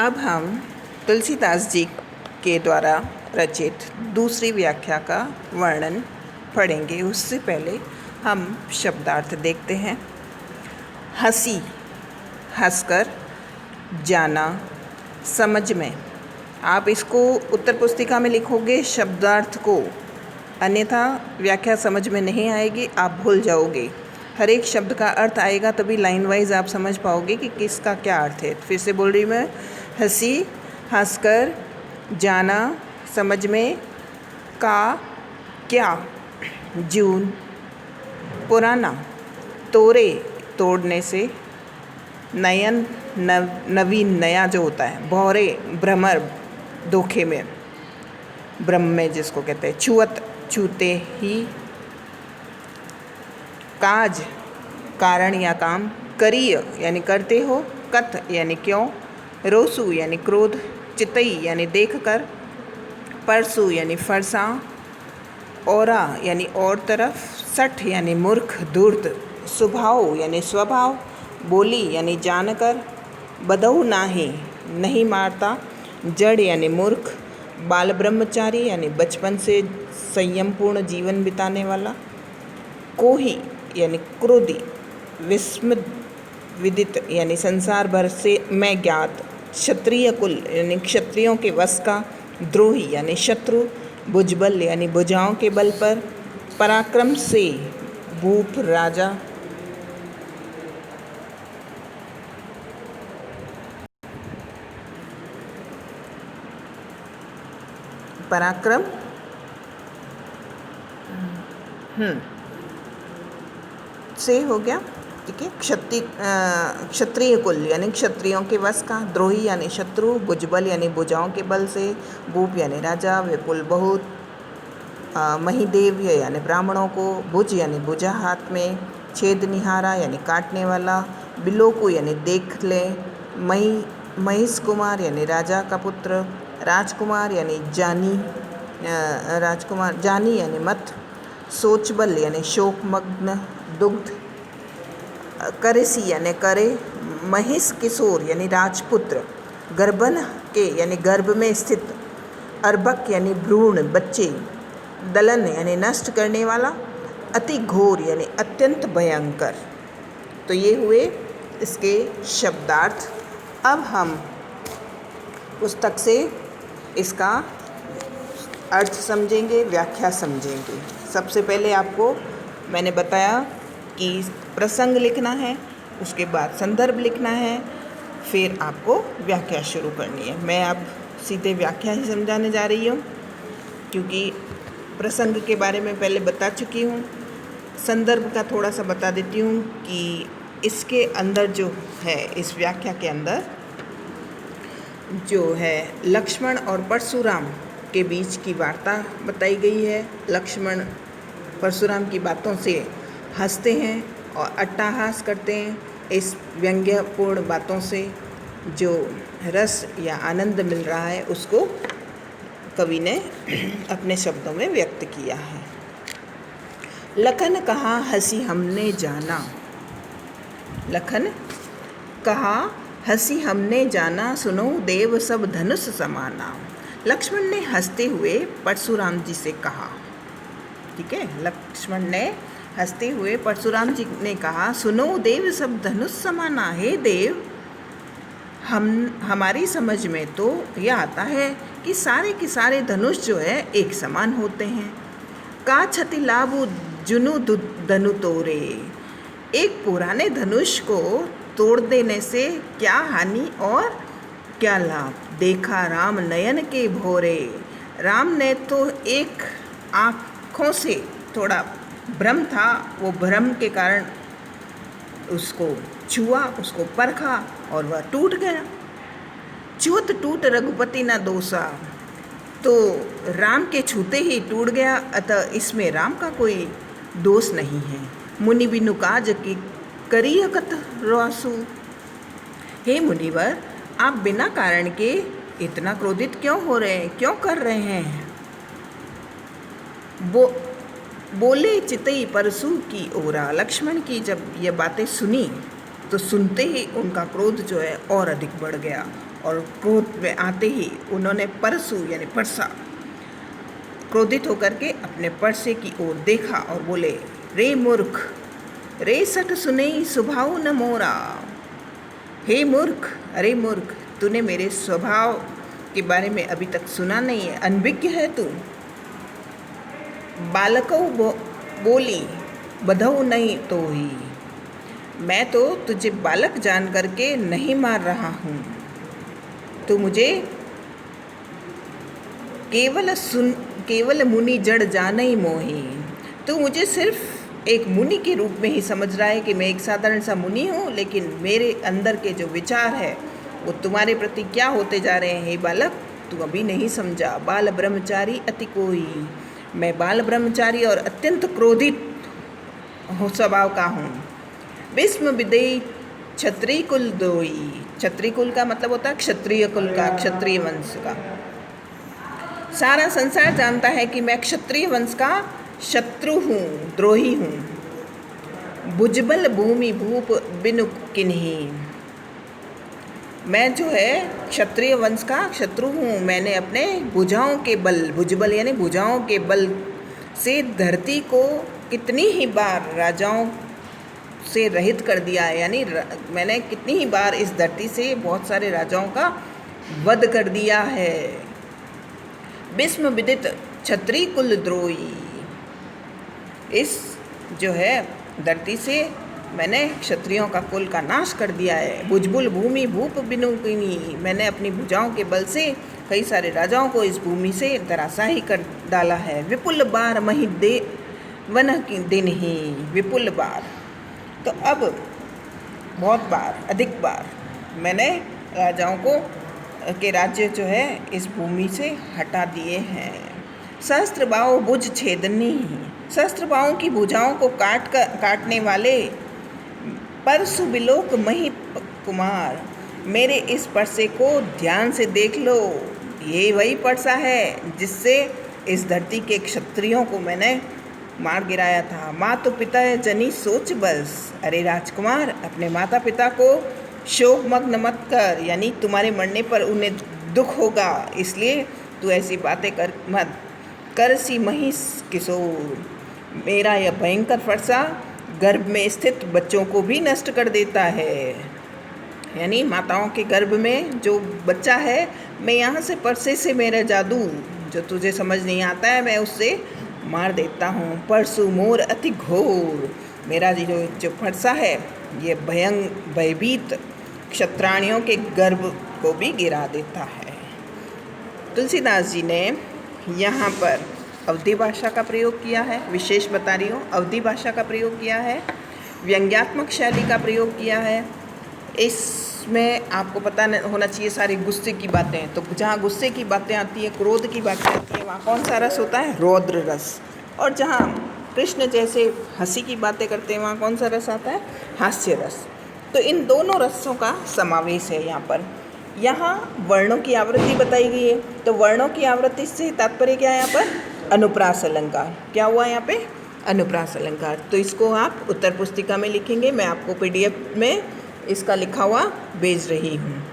अब हम तुलसीदास जी के द्वारा रचित दूसरी व्याख्या का वर्णन पढ़ेंगे। उससे पहले हम शब्दार्थ देखते हैं। हंसी, हंसकर, जाना, समझ में। आप इसको उत्तर पुस्तिका में लिखोगे शब्दार्थ को, अन्यथा व्याख्या समझ में नहीं आएगी, आप भूल जाओगे। हर एक शब्द का अर्थ आएगा तभी लाइन वाइज आप समझ पाओगे कि किसका क्या अर्थ है। फिर से बोल रही मैं, हंसी, हंसकर, जाना, समझ में, का, क्या, जून, पुराना, तोरे, तोड़ने से, नयन, नवीन, नया जो होता है, भौरे, भ्रमर, धोखे में, ब्रह्म में जिसको कहते हैं, छुअत, छूते ही, काज, कारण या काम, करिय यानी करते हो, कथ यानी क्यों, रोसु यानी क्रोध, चितई यानी देख कर, परसु यानी फरसा, औरा यानी और तरफ, सठ यानी मूर्ख, धूर्त, स्वभाव यानी स्वभाव, बोली यानी जानकर, बदहु नाही नहीं मारता, जड़ यानी मूर्ख, बाल ब्रह्मचारी यानी बचपन से संयमपूर्ण जीवन बिताने वाला, कोही यानी क्रोधी, विस्मित, विदित यानी संसार भर से मैं ज्ञात, क्षत्रिय कुल यानी क्षत्रियों के वश का, द्रोही यानी शत्रु, भुजबल यानी भुजाओं के बल पर, पराक्रम से, भूप राजा, पराक्रम से हो गया, ठीक है। क्षत्रिय कुल यानी क्षत्रियों के वश का, द्रोही यानी शत्रु, भुजबल यानी भुजाओं के बल से, भूप यानी राजा, विपुल बहुत, महिदेव यानी ब्राह्मणों को, भुज यानी भुजा हाथ में, छेद निहारा यानी काटने वाला, बिलोकु यानी देख ले, महिष कुमार यानी राजा का पुत्र, राजकुमार यानी जानी, राजकुमार, जानी यानी मत, सोचबल यानी शोकमग्न, दुग्ध, करेसी यानी करे, महिष किशोर यानी राजपुत्र, गर्भन के यानी गर्भ में स्थित, अर्भक यानी भ्रूण बच्चे, दलन यानी नष्ट करने वाला, अति घोर यानी अत्यंत भयंकर। तो ये हुए इसके शब्दार्थ। अब हम पुस्तक से इसका अर्थ समझेंगे, व्याख्या समझेंगे। सबसे पहले आपको मैंने बताया कि प्रसंग लिखना है, उसके बाद संदर्भ लिखना है, फिर आपको व्याख्या शुरू करनी है। मैं अब सीधे व्याख्या ही समझाने जा रही हूँ, क्योंकि प्रसंग के बारे में पहले बता चुकी हूँ। संदर्भ का थोड़ा सा बता देती हूँ कि इसके अंदर जो है, इस व्याख्या के अंदर जो है लक्ष्मण और परशुराम के बीच की वार्ता बताई गई है। लक्ष्मण परशुराम की बातों से हंसते हैं और अट्टहास करते हैं। इस व्यंग्यपूर्ण बातों से जो रस या आनंद मिल रहा है उसको कवि ने अपने शब्दों में व्यक्त किया है। लखन कहा हंसी हमने जाना, लखन कहा हंसी हमने जाना, सुनो देव सब धनुष समाना। लक्ष्मण ने हंसते हुए परशुराम जी से कहा, ठीक है, लक्ष्मण ने हंसते हुए परशुराम जी ने कहा, सुनो देव सब धनुष समाना। हे देव, हमारी समझ में तो यह आता है कि सारे के सारे धनुष जो है एक समान होते हैं। का क्षति लाभु जुनु धनु तोरे, एक पुराने धनुष को तोड़ देने से क्या हानि और क्या लाभ। देखा राम नयन के भोरे, राम ने तो एक आँखों से थोड़ा भ्रम था, वो भ्रम के कारण उसको छुआ, उसको परखा और वह टूट गया। च्युत टूट रघुपति न दोषा, तो राम के छूते ही टूट गया, अतः इसमें राम का कोई दोष नहीं है। मुनि बिनु काज की करिय कत रोसु, हे मुनिवर, आप बिना कारण के इतना क्रोधित क्यों हो रहे हैं, क्यों कर रहे हैं। बोले चितई परसु की ओरा, लक्ष्मण की जब ये बातें सुनी तो सुनते ही उनका क्रोध जो है और अधिक बढ़ गया और क्रोध में आते ही उन्होंने परसु यानी परसा क्रोधित होकर के अपने परसे की ओर देखा और बोले, रे मूर्ख, रे सठ सुनई स्वभाव न मोरा। हे मूर्ख, अरे मूर्ख, तूने मेरे स्वभाव के बारे में अभी तक सुना नहीं है, अनभिज्ञ है तू। बालकों बोली बधऊ नहीं तो ही, मैं तो तुझे बालक जान करके नहीं मार रहा हूँ, तो मुझे केवल मुनि जड़ जाने ही मोही। तू मुझे सिर्फ एक मुनि के रूप में ही समझ रहा है कि मैं एक साधारण सा मुनि हूँ, लेकिन मेरे अंदर के जो विचार है वो तुम्हारे प्रति क्या होते जा रहे हैं। हे बालक, तू अभी नहीं समझा। बाल ब्रह्मचारी अति कोई, मैं बाल ब्रह्मचारी और अत्यंत क्रोधित स्वभाव का हूँ। भीष्म विदेही क्षत्रिय कुल द्रोही, क्षत्रिय कुल का मतलब होता है क्षत्रिय कुल का, क्षत्रिय वंश का। सारा संसार जानता है कि मैं क्षत्रिय वंश का शत्रु हूँ, द्रोही हूँ। भुजबल भूमि भूप बिनु किन्हीं, मैं जो है क्षत्रिय वंश का शत्रु हूँ। मैंने अपने भुजाओं के बल, भुजबल यानी भुजाओं के बल से धरती को कितनी ही बार राजाओं से रहित कर दिया है, यानी मैंने कितनी ही बार इस धरती से बहुत सारे राजाओं का वध कर दिया है। भीष्म विदित क्षत्रिय कुल द्रोही, इस जो है धरती से मैंने क्षत्रियों का कुल का नाश कर दिया है। भुजबुल भूमि भूप बिनु किन्हीं, मैंने अपनी भुजाओं के बल से कई सारे राजाओं को इस भूमि से धराशाही कर डाला है। विपुल बार मही दे वन की दिन ही, विपुल बार तो अब बहुत बार, अधिक बार मैंने राजाओं को के राज्य जो है इस भूमि से हटा दिए हैं। सहस्त्र बाहु भुज छेदनी, सहस्त्र बाहों की भुजाओं को काटने वाले परशु बिलोक मही कुमार, मेरे इस परसे को ध्यान से देख लो। ये वही परसा है जिससे इस धरती के क्षत्रियों को मैंने मार गिराया था। माँ तो पिता है जनी सोच बस, अरे राजकुमार, अपने माता पिता को शोक मग्न मत कर, यानी तुम्हारे मरने पर उन्हें दुख होगा, इसलिए तू ऐसी बातें कर मत कर। सी महिष किशोर, मेरा यह भयंकर फरसा गर्भ में स्थित बच्चों को भी नष्ट कर देता है। यानी माताओं के गर्भ में जो बच्चा है, मैं यहाँ से परसे से मेरा जादू जो तुझे समझ नहीं आता है, मैं उससे मार देता हूँ। परशु मोर अति घोर, मेरा जो फरसा है ये भयभीत क्षत्राणियों के गर्भ को भी गिरा देता है। तुलसीदास जी ने यहाँ पर अवधी भाषा का प्रयोग किया है, विशेष बता रही हूँ, अवधी भाषा का प्रयोग किया है, व्यंग्यात्मक शैली का प्रयोग किया है। इसमें आपको पता होना चाहिए सारी गुस्से की बातें, तो जहाँ गुस्से की बातें आती है, क्रोध की बातें आती है, वहाँ कौन सा रस होता है? रौद्र रस। और जहाँ कृष्ण जैसे हंसी की बातें करते हैं, वहाँ कौन सा रस आता है? हास्य रस। तो इन दोनों रसों का समावेश है यहाँ पर। यहाँ वर्णों की आवृत्ति बताई गई है, तो वर्णों की आवृत्ति से तात्पर्य क्या है यहाँ पर? अनुप्रास अलंकार। क्या हुआ यहाँ पे? अनुप्रास अलंकार। तो इसको आप उत्तर पुस्तिका में लिखेंगे, मैं आपको PDF में इसका लिखा हुआ भेज रही हूँ।